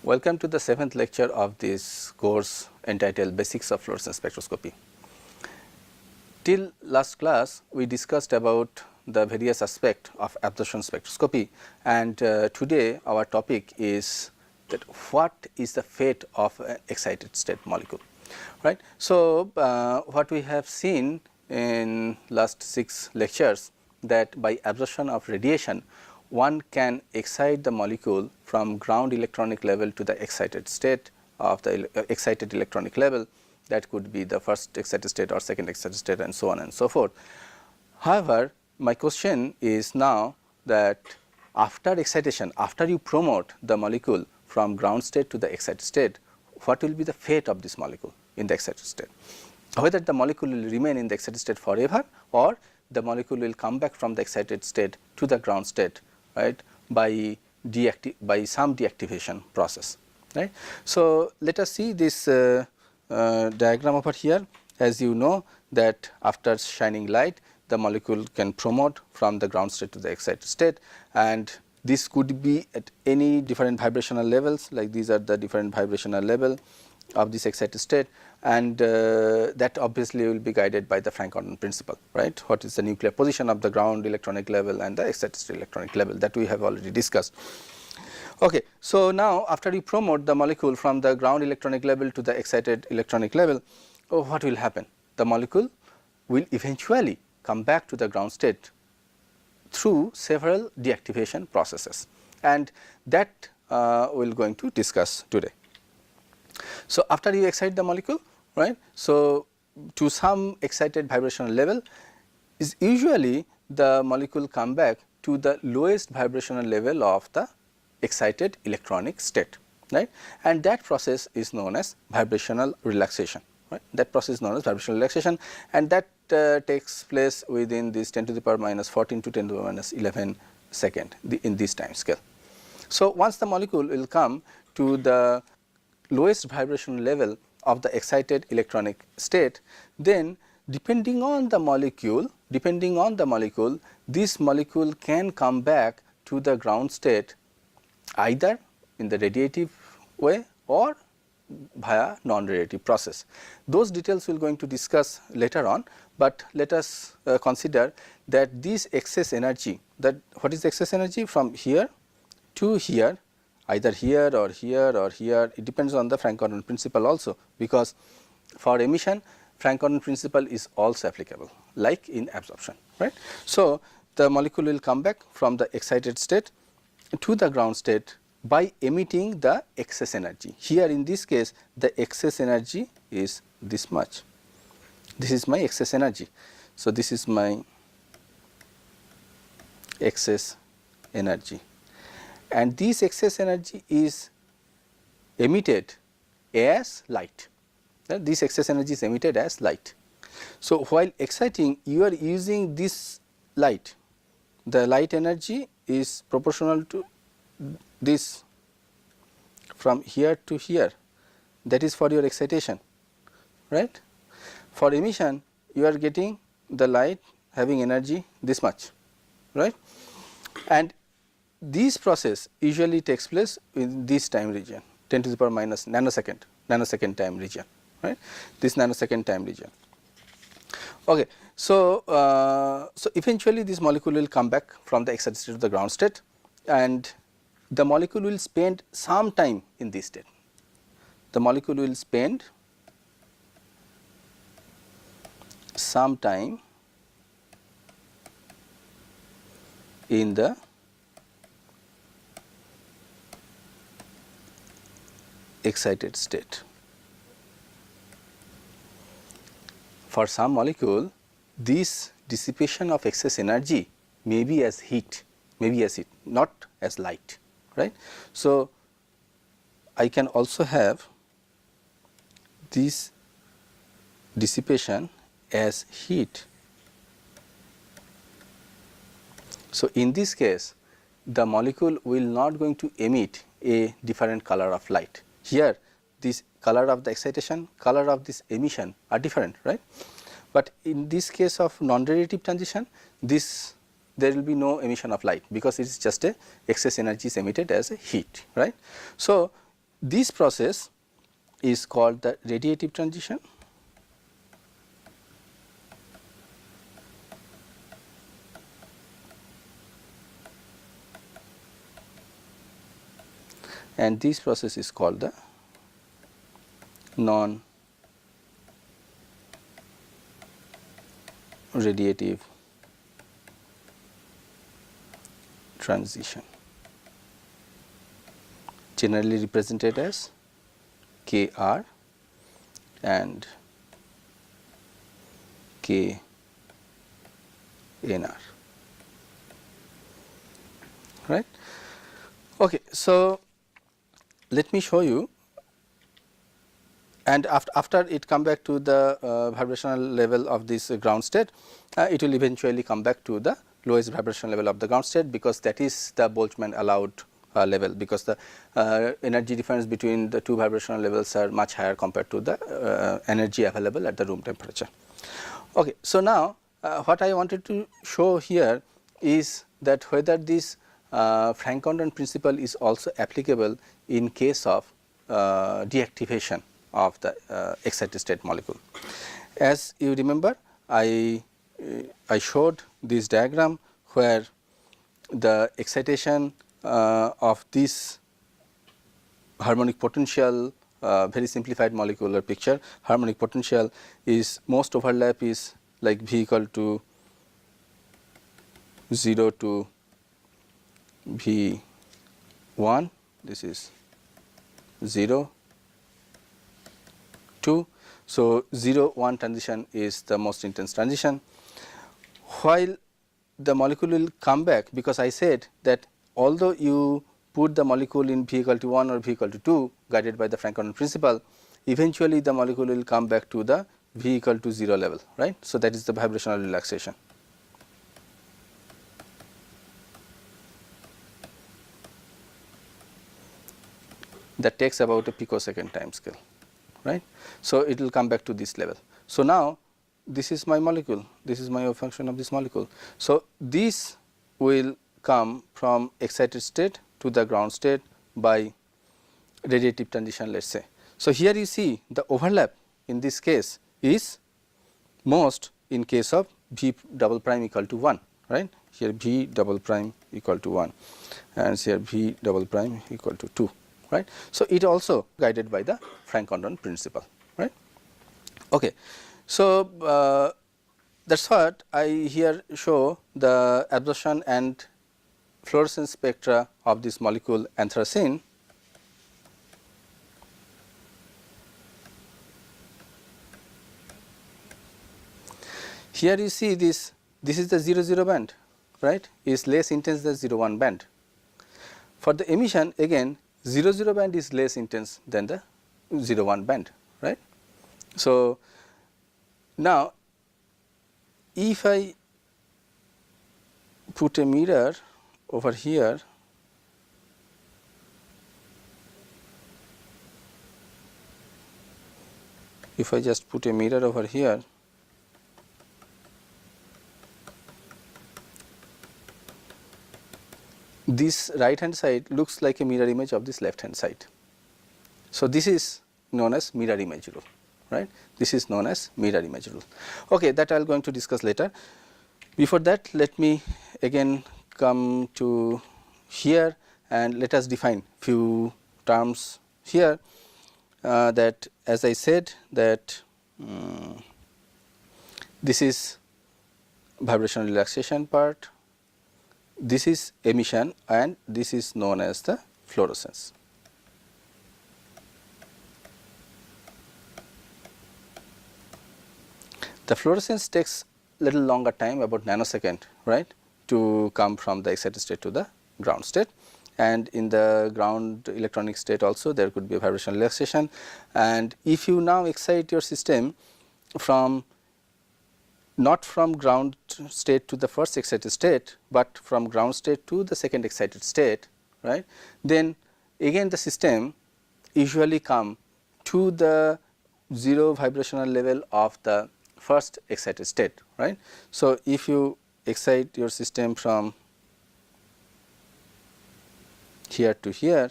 Welcome to the 7th lecture of this course entitled Basics of Fluorescence Spectroscopy. Till last class we discussed about the various aspects of absorption spectroscopy, and today our topic is that what is the fate of an excited state molecule, right. So, what we have seen in last 6 lectures, that by absorption of radiation one can excite the molecule from ground electronic level to the excited state of the excited electronic level. That could be the first excited state or second excited state and so on and so forth. However, my question is now that after excitation, after you promote the molecule from ground state to the excited state, what will be the fate of this molecule in the excited state? Whether the molecule will remain in the excited state forever, or the molecule will come back from the excited state to the ground state, right, by some deactivation process, right. So, let us see this diagram over here. As you know that after shining light, the molecule can promote from the ground state to the excited state, and this could be at any different vibrational levels, like these are the different vibrational level of this excited state, and that obviously will be guided by the Frank-Condon principle, right. What is the nuclear position of the ground electronic level and the excited state electronic level, that we have already discussed. Okay. So, now after you promote the molecule from the ground electronic level to the excited electronic level, what will happen? The molecule will eventually come back to the ground state through several deactivation processes, and that we are going to discuss today. So, after you excite the molecule, right. So, to some excited vibrational level is usually the molecule come back to the lowest vibrational level of the excited electronic state, right, and that process is known as vibrational relaxation, right. That process is known as vibrational relaxation, and that takes place within this 10 to the power minus 14 to 10 to the power minus 11 second in this time scale. So, once the molecule will come to the lowest vibrational level of the excited electronic state, then depending on the molecule, this molecule can come back to the ground state either in the radiative way or via non-radiative process. Those details we are going to discuss later on, but let us consider that this excess energy, that what is excess energy from here to here, either here or here or here, it depends on the Frank-Condon principle also, because for emission Frank-Condon principle is also applicable like in absorption, right. So, the molecule will come back from the excited state to the ground state by emitting the excess energy. Here in this case the excess energy is this much, this is my excess energy. So, this is my excess energy, and this excess energy is emitted as light. This excess energy is emitted as light. So, while exciting you are using this light, the light energy is proportional to this from here to here, that is for your excitation, right. For emission you are getting the light having energy this much, right, and this process usually takes place in this time region 10 to the power minus nanosecond time region, right, this nanosecond time region. Okay. So, so eventually this molecule will come back from the excited state to the ground state, and the molecule will spend some time in this state. The molecule will spend some time in the excited state. For some molecule, this dissipation of excess energy may be as heat, not as light, right. So, I can also have this dissipation as heat. So, in this case the molecule will not going to emit a different color of light. Here this color of the excitation, color of this emission are different, right. But in this case of non-radiative transition, there will be no emission of light, because it is just a excess energy is emitted as a heat, right. So, this process is called the radiative transition, and this process is called the non-radiative transition, generally represented as Kr and Knr. Right. Okay, so let me show you, and after it come back to the vibrational level of this ground state, it will eventually come back to the lowest vibrational level of the ground state, because that is the Boltzmann allowed level, because the energy difference between the two vibrational levels are much higher compared to the energy available at the room temperature. Okay, so now what I wanted to show here is that whether this Frank-Condon principle is also applicable in case of deactivation of the excited state molecule. As you remember, I showed this diagram where the excitation of this harmonic potential, very simplified molecular picture, harmonic potential is most overlap is like V equal to 0 to V 1, this is 0 2. So, 0 1 transition is the most intense transition, while the molecule will come back, because I said that although you put the molecule in V equal to 1 or V equal to 2 guided by the Frank-Condon principle, eventually the molecule will come back to the V equal to 0 level, right. So, that is the vibrational relaxation. That takes about a picosecond time scale, right. So, it will come back to this level. So, now this is my molecule, this is my function of this molecule. So, this will come from excited state to the ground state by radiative transition, let us say. So, here you see the overlap in this case is most in case of V double prime equal to 1, right. Here V double prime equal to 1 and here V double prime equal to 2. Right. So, it also guided by the Frank-Condon principle, right. Okay. So, that is what I here show the absorption and fluorescence spectra of this molecule anthracene. Here you see this is the 0,0 band, right, is less intense than 0,1 band. For the emission again 0,0 band is less intense than the 0,1 band, right. So, now if I put a mirror over here, if I just put a mirror over here, this right hand side looks like a mirror image of this left hand side. So, this is known as mirror image rule, right. This is known as mirror image rule. Okay, that I am going to discuss later. Before that, let me again come to here and let us define few terms here, that as I said that this is vibrational relaxation part, this is emission and this is known as the fluorescence. The fluorescence takes little longer time, about nanosecond, right, to come from the excited state to the ground state, and in the ground electronic state also there could be a vibrational relaxation. And if you now excite your system from not from ground state to the first excited state, but from ground state to the second excited state, right, then again the system usually come to the 0 vibrational level of the first excited state, right. So, if you excite your system from here to here,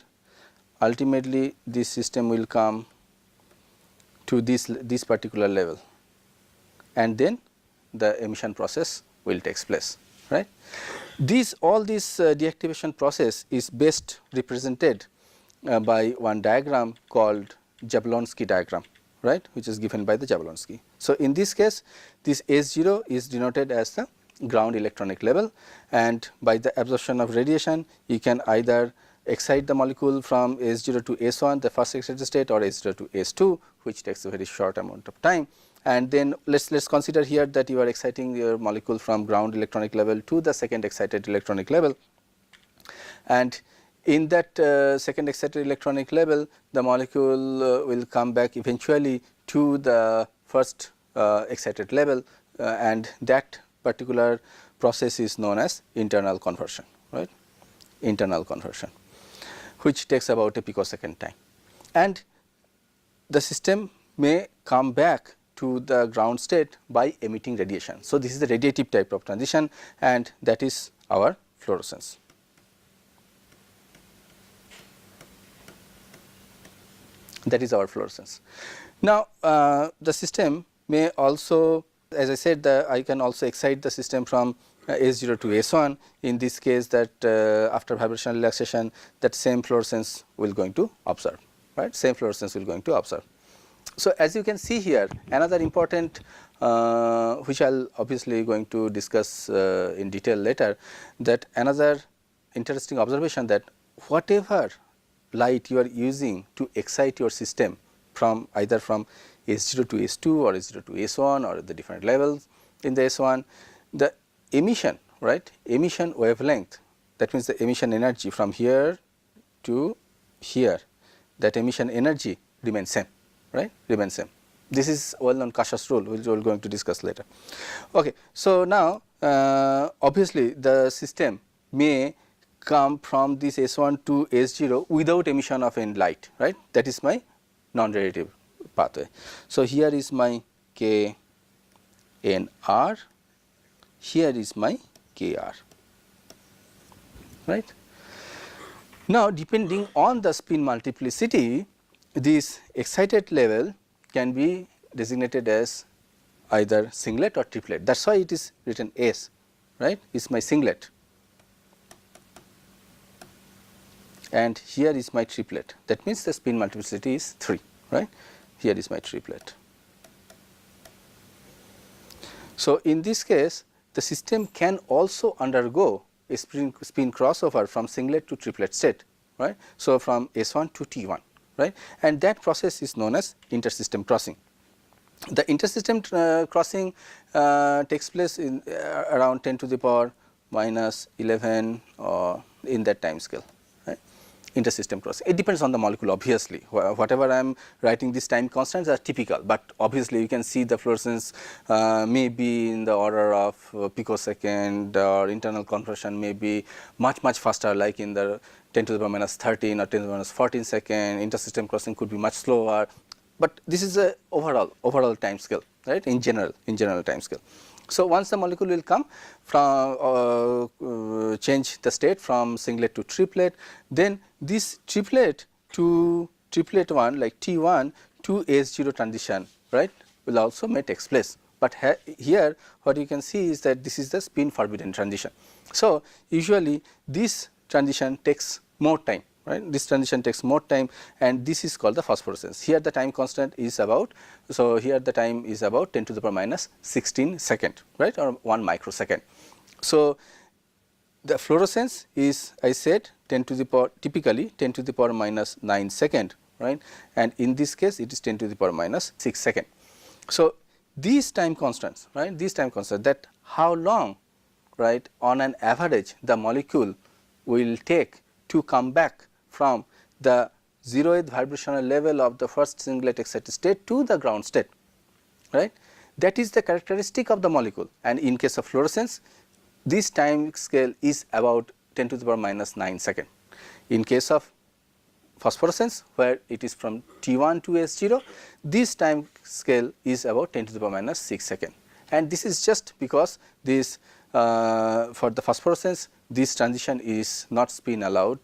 ultimately this system will come to this particular level, and then the emission process will take place, right. All this deactivation process is best represented by one diagram called Jablonski diagram, right, which is given by the Jablonski. So, in this case this S0 is denoted as the ground electronic level, and by the absorption of radiation you can either excite the molecule from S0 to S1, the first excited state, or S0 to S2, which takes a very short amount of time. And then let's consider here that you are exciting your molecule from ground electronic level to the second excited electronic level, and in that second excited electronic level the molecule will come back eventually to the first excited level, and that particular process is known as internal conversion, right, internal conversion, which takes about a picosecond time, and the system may come back to the ground state by emitting radiation. So, this is the radiative type of transition, and that is our fluorescence. That is our fluorescence. Now, the system may also, as I said, I can also excite the system from S0 to S1. In this case, that after vibrational relaxation, that same fluorescence will going to observe, right? Same fluorescence will going to observe. So, as you can see here, another important which I will obviously going to discuss in detail later, that another interesting observation that whatever light you are using to excite your system from either from S0 to S2 or S0 to S1 or the different levels in the S1, the emission, right, emission wavelength, that means the emission energy from here to here, that emission energy remains same, right, remains same. This is well known Kasha's rule, which we are going to discuss later. Okay. So, now obviously the system may come from this S1 to S0 without emission of any light, right, that is my non-radiative pathway. So, here is my KNR, here is my KR, right. Now, depending on the spin multiplicity, this excited level can be designated as either singlet or triplet. That is why it is written S, right, is my singlet, and here is my triplet. That means the spin multiplicity is 3, right, here is my triplet. So, in this case the system can also undergo a spin crossover from singlet to triplet state, right. So, from S1 to T1, right, and that process is known as intersystem crossing. The intersystem crossing takes place in around 10 to the power minus 11 in that time scale, right, intersystem crossing. It depends on the molecule obviously, whatever I am writing these time constants are typical, but obviously you can see the fluorescence may be in the order of picosecond, or internal conversion may be much faster, like in the 10 to the power minus 13 or 10 to the power minus 14 second. Intersystem crossing could be much slower, but this is a overall time scale, right, in general time scale. So, once the molecule will come from change the state from singlet to triplet, then this triplet to triplet 1 like T1 to S0 transition, right, will also may take place. But here what you can see is that this is the spin forbidden transition. So, usually this transition takes more time, right, this transition takes more time, and this is called the phosphorescence. Here the time constant is about, so here the time is about 10 to the power minus 16 second, right, or 1 microsecond. So, the fluorescence is, I said, 10 to the power, typically 10 to the power minus 9 second, right, and in this case it is 10 to the power minus 6 second. So, these time constants, right, these time constants, that how long, right, on an average the molecule will take to come back from the 0th vibrational level of the first singlet excited state to the ground state, right. That is the characteristic of the molecule, and in case of fluorescence this time scale is about 10 to the power minus 9 second. In case of phosphorescence, where it is from T1 to S0, this time scale is about 10 to the power minus 6 second, and this is just because this for the phosphorescence this transition is not spin allowed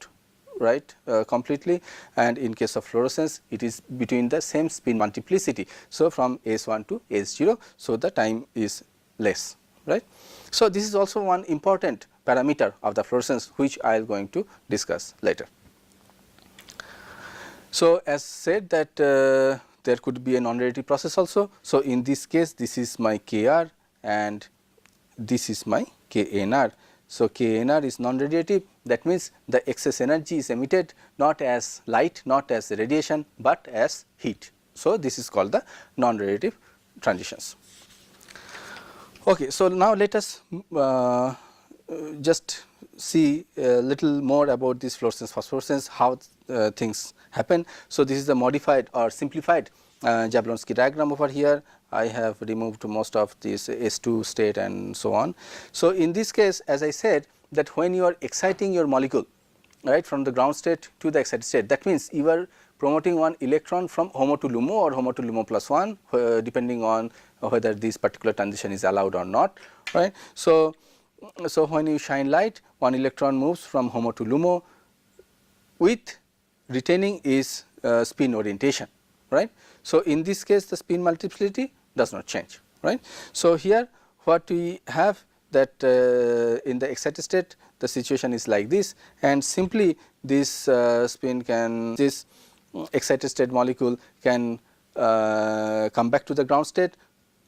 right, completely, and in case of fluorescence it is between the same spin multiplicity. So, from S1 to S0, so the time is less, right. So, this is also one important parameter of the fluorescence which I am going to discuss later. So, as said that there could be a non-radiative process also. So, in this case this is my Kr and this is my Knr. So, Knr is non-radiative, that means the excess energy is emitted not as light, not as radiation, but as heat. So, this is called the non-radiative transitions. Okay, so, now let us just see a little more about this fluorescence phosphorescence, how things happen. So, this is the modified or simplified Jablonski diagram over here. I have removed most of this S2 state and so on. So, in this case, as I said, that when you are exciting your molecule, right, from the ground state to the excited state, that means you are promoting one electron from HOMO to LUMO or HOMO to LUMO plus 1 depending on whether this particular transition is allowed or not, right. So, when you shine light, one electron moves from HOMO to LUMO with retaining its spin orientation, right. So, in this case the spin multiplicity does not change, right. So, here what we have that in the excited state the situation is like this, and simply this spin can, this excited state molecule can come back to the ground state.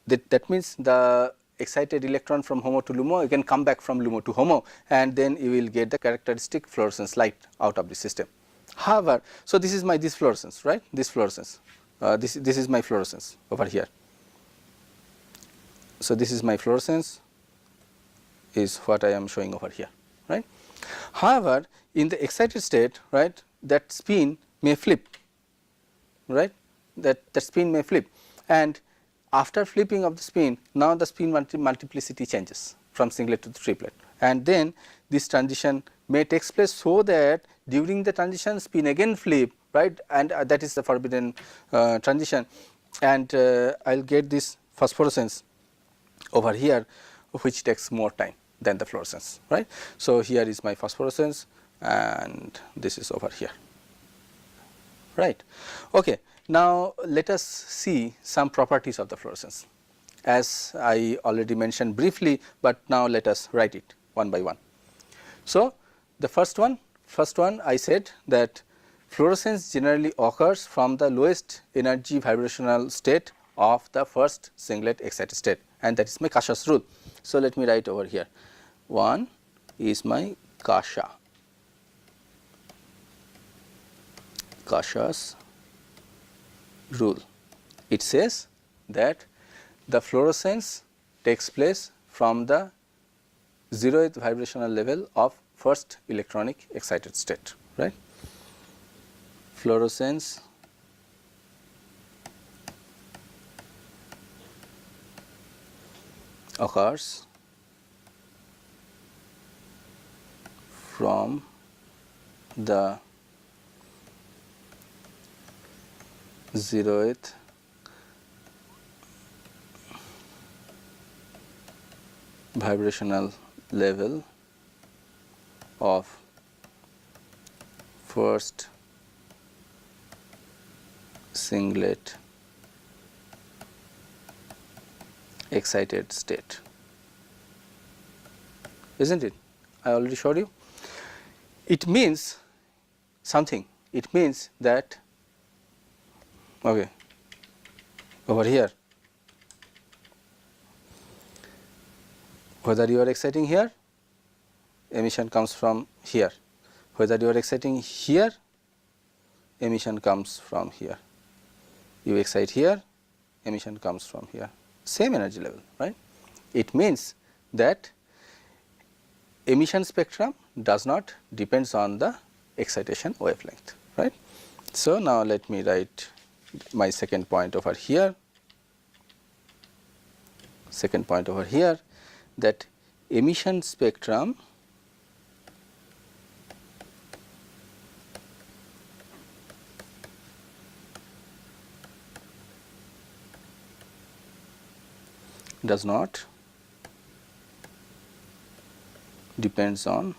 That means the excited electron from HOMO to LUMO, you can come back from LUMO to HOMO, and then you will get the characteristic fluorescence light out of the system. However, so this is my this fluorescence, right, this fluorescence, this is my fluorescence over here. So, this is my fluorescence is what I am showing over here, right. However, in the excited state, right, that spin may flip, right, that spin may flip, and after flipping of the spin, now the spin multiplicity changes from singlet to the triplet, and then this transition may takes place, so that during the transition spin again flip, right, and that is the forbidden transition, and I will get this phosphorescence over here which takes more time than the fluorescence, right. So, here is my phosphorescence and this is over here, right. Okay. Now, let us see some properties of the fluorescence, as I already mentioned briefly, but now let us write it one by one. So, the first one I said that fluorescence generally occurs from the lowest energy vibrational state of the first singlet excited state, and that is my Kasha's rule. So, let me write over here, one is my Kasha's rule. It says that the fluorescence takes place from the 0th vibrational level of first electronic excited state, right. Fluorescence occurs from the 0th vibrational level of first singlet excited state, isn't it? I already showed you. It means something. It means that, okay, over here, whether you are exciting here, emission comes from here. Whether you are exciting here, emission comes from here. You excite here, emission comes from here. Same energy level, right? It means that emission spectrum does not depends on the excitation wavelength, right? So, now let me write my second point over here, that emission spectrum does not depends on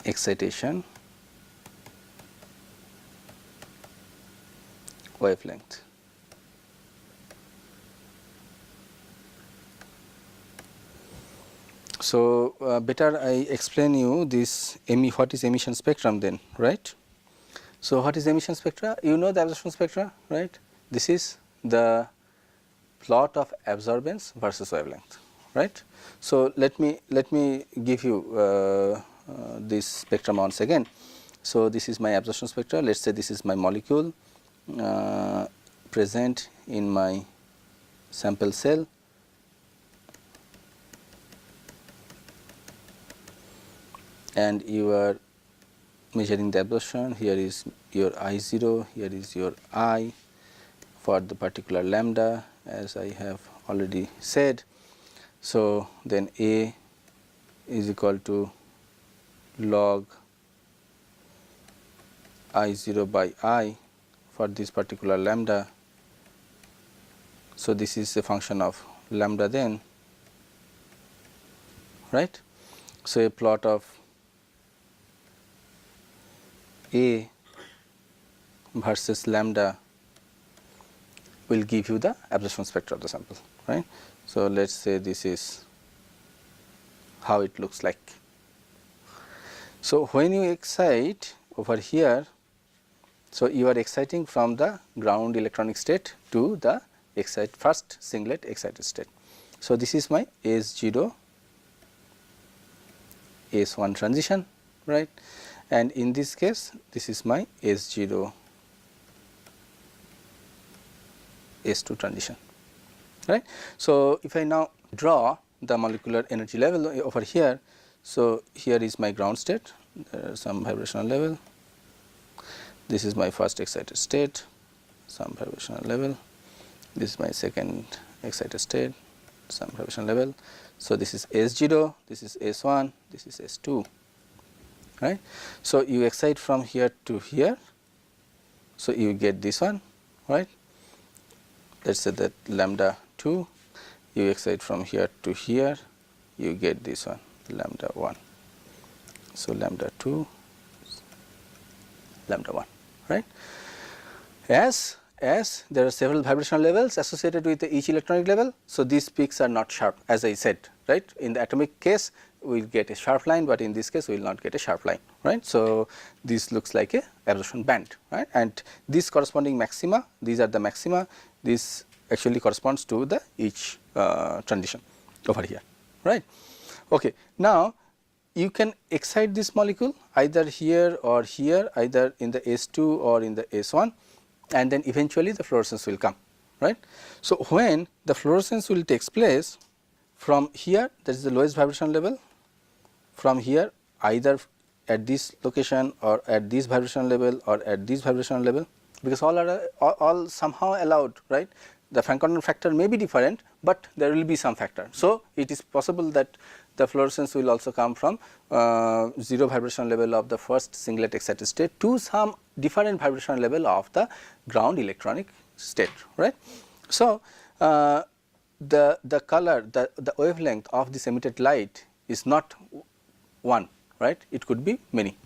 excitation wavelength. So, better I explain you this what is emission spectrum then, right. So, what is emission spectra? You know the absorption spectra, right. This is the plot of absorbance versus wavelength, right. So, let me give you this spectrum once again. So, this is my absorption spectra. Let us say this is my molecule present in my sample cell, and you are measuring the absorption. Here is your I0, here is your I for the particular lambda, as I have already said. So, then A is equal to log I0 by I for this particular lambda. So, this is a function of lambda then, right. So, a plot of A versus lambda will give you the absorption spectra of the sample, right. So, let us say this is how it looks like. So, when you excite over here, so you are exciting from the ground electronic state to the first singlet excited state. So, this is my S0 S1 transition, right, and in this case this is my S0 S2 transition, right. So, if I now draw the molecular energy level over here, so here is my ground state, there are some vibrational level, this is my first excited state, some vibrational level, this is my second excited state, some vibrational level. So, this is S0, this is S1, this is S2, right. So, you excite from here to here, so you get this one, right. Let us say that lambda 2, you excite from here to here, you get this one lambda 1. So, lambda 2, lambda 1, right. As there are several vibrational levels associated with each electronic level. So, these peaks are not sharp, as I said, right. In the atomic case we will get a sharp line, but in this case we will not get a sharp line, right. So, this looks like a absorption band, right, and these corresponding maxima, these are the maxima, this actually corresponds to the each transition over here, right. Okay. Now, you can excite this molecule either here or here, either in the S2 or in the S1, and then eventually the fluorescence will come, right. So, when the fluorescence will takes place from here, that is the lowest vibration level, from here either at this location or at this vibration level or at this vibration level, because all are all somehow allowed, right. The Frank-Condon factor may be different, but there will be some factor. So, it is possible that the fluorescence will also come from 0 vibration level of the first singlet excited state to some different vibration level of the ground electronic state, right. So, the color, the wavelength of this emitted light is not one, right, it could be many,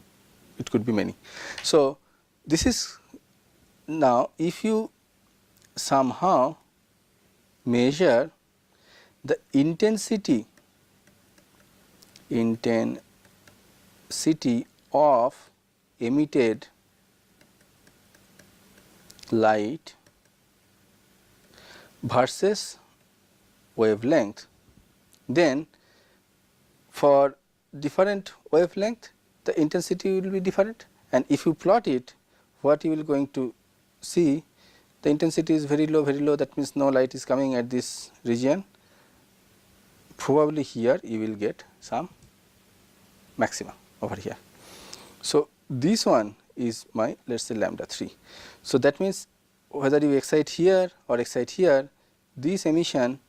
it could be many. So, this is now if you somehow measure the intensity of emitted light versus wavelength, then for different wavelength the intensity will be different, and if you plot it, what you will going to see, the intensity is very low, that means no light is coming at this region. Probably here you will get some maxima over here. So, this one is my, let us say, lambda 3. So, that means whether you excite here or excite here, this emission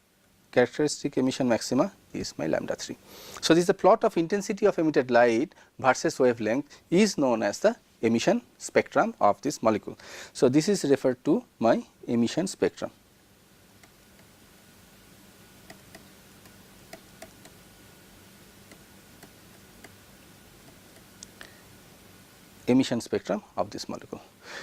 characteristic emission maxima is my lambda 3. So, this is the plot of intensity of emitted light versus wavelength is known as the emission spectrum of this molecule. So, this is referred to my emission spectrum. emission spectrum of this molecule.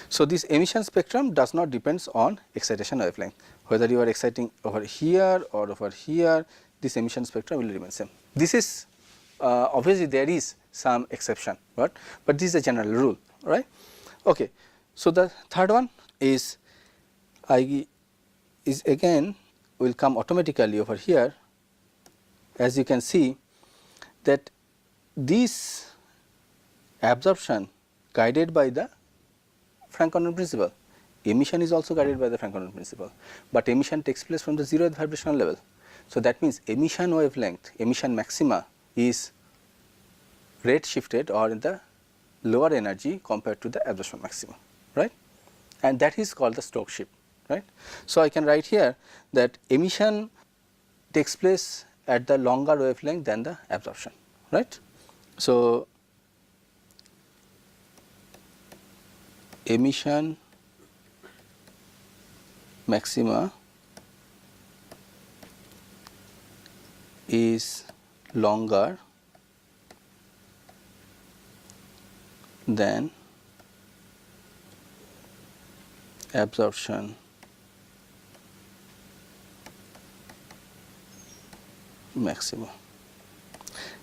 So, this emission spectrum does not depends on excitation wavelength, whether you are exciting over here or over here, this emission spectrum will remain same. This is obviously there is some exception, but this is a general rule, right. Okay. So, the third one is again will come automatically over here, as you can see that this absorption guided by the Franck-Condon principle, emission is also guided by the Franck-Condon principle, but emission takes place from the 0th vibrational level. So, that means emission wavelength, emission maxima is rate shifted or in the lower energy compared to the absorption maxima, right, and that is called the Stokes shift, right. So, I can write here that emission takes place at the longer wavelength than the absorption, right. So, emission maxima is longer than absorption maxima,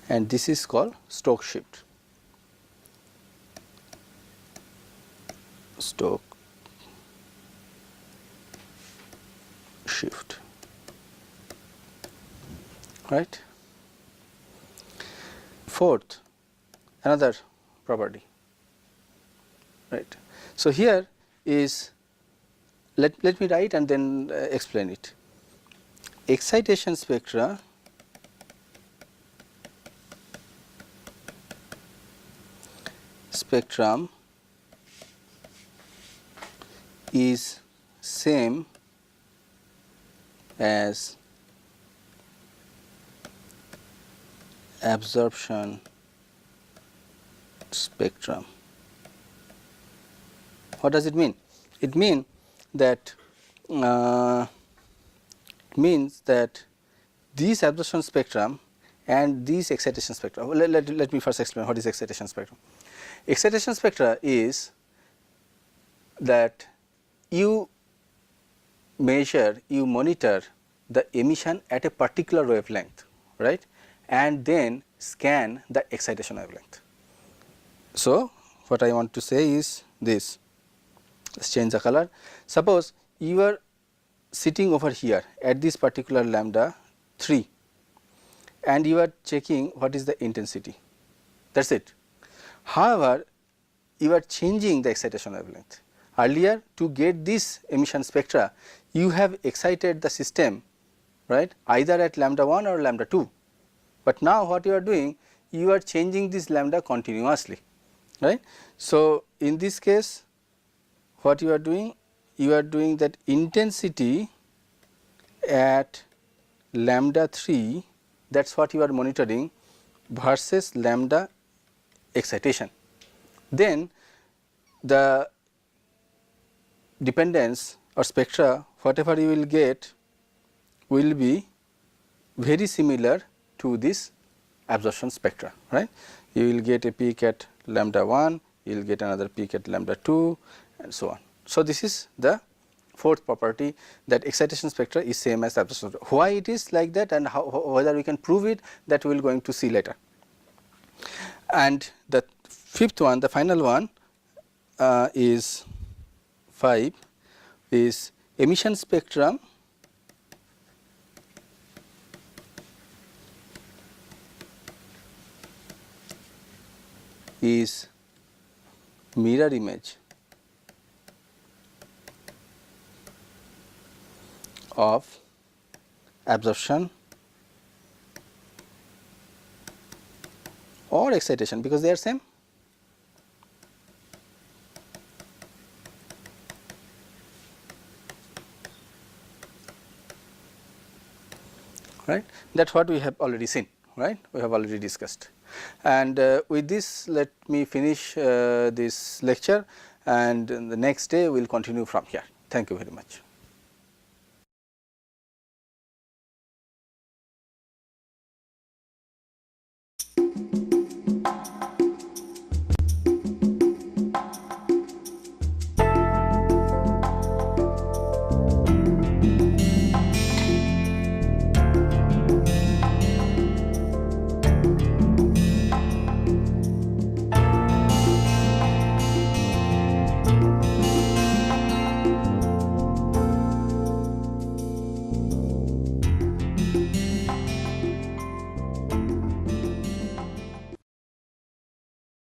and this is called Stokes shift. Stokes shift, right. Fourth, another property, right. So, here is let me write and then explain it. Excitation spectrum is same as absorption spectrum. What does it mean? It means that this absorption spectrum and this excitation spectrum. Let me first explain what is excitation spectrum. Excitation spectra is that you measure, you monitor the emission at a particular wavelength, right, and then scan the excitation wavelength. So, what I want to say is this, let us change the color. Suppose you are sitting over here at this particular lambda 3 and you are checking what is the intensity, that is it. However, you are changing the excitation wavelength. Earlier, to get this emission spectra, you have excited the system, right, either at lambda 1 or lambda 2, but now what you are doing, you are changing this lambda continuously, right. So, in this case what you are doing that intensity at lambda 3, that is what you are monitoring, versus lambda excitation. Then the dependence or spectra whatever you will get will be very similar to this absorption spectra, right. You will get a peak at lambda 1, you will get another peak at lambda 2 and so on. So, this is the fourth property, that excitation spectra is same as absorption spectra. Why it is like that and whether we can prove it, that we will going to see later. And the fifth one, the final one is 5, is emission spectrum is mirror image of absorption or excitation, because they are same. Right, that is what we have already seen, right, we have already discussed. And with this, let me finish this lecture, and the next day we will continue from here. Thank you very much.